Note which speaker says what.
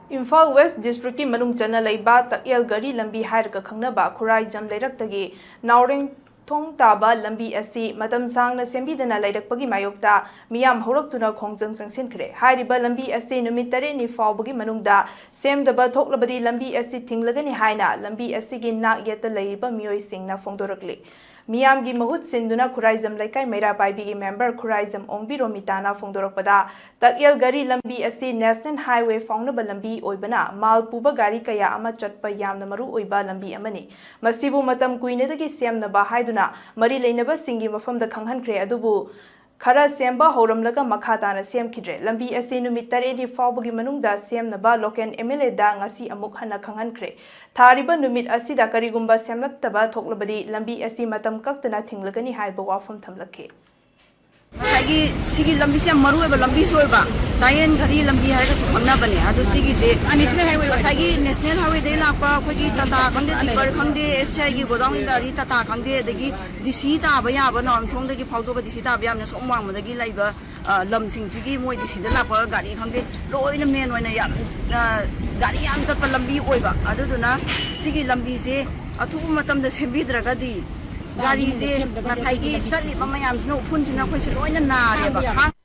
Speaker 1: Imphal West District Manung Chana Laiba Takyal Gari Lambi Hairka Khangnaba Khuraijam Leiraktagi Naoremthong taba Lambi asi Matam Sangna Sembidana Leirakpagi Mayokta Miyam Horoktuna Khongjang Sangsinkre Hairiba Lambi asi numit 8 faubagi manungda semdrabadi thoklabadi Lambi asi thinglagani haina Lambi asigi nak yeta leiba miyoi singna phongdorakli Miyam gi mahut sinduna Khuraijam Laikai Meira Paibi gi member Khuraijam Ongbi Romitana phongdorakpada Takyal Gari Lambi asi National Highway faungnaba lambi oibana mal puba gari kaya ama chatpa yamna maru oiba lambi amani masibu matam kuinedagi semnaba haiduna mari leinaba singi mafamda khanghankhre adubu Khara semba horamlaga makhatana semkhidre lambi asi numit 8 faubagi manungda semnaba local MLA da ngasi amuk hana khanghankhre thariba numit asida karigumba semlaktaba thoklabadi lambi asi matam kaktana thinglagani haiba wafam thamlakhe
Speaker 2: Sagi sigi lambi se maru eba lambi soiba tayen gari lambi hai ka khangna bane adu sigi je national highway sagi national highway de lakpa khoji tata khangde tipar khangde fci gi godang gari tata khangde dagi dc ta ba ya ba Naoremthong dagi phaudo ga dc ta ba yamna somwang ma dagi laiba lam sing sigi moi dc da lakpa gari khangde loina men oina yam gari yam chatpa lambi oiba adu duna sigi lambi je athu matam da sembidraga di Gari de nasai gi chali mama yam sno phun sina khoi se loina na re ba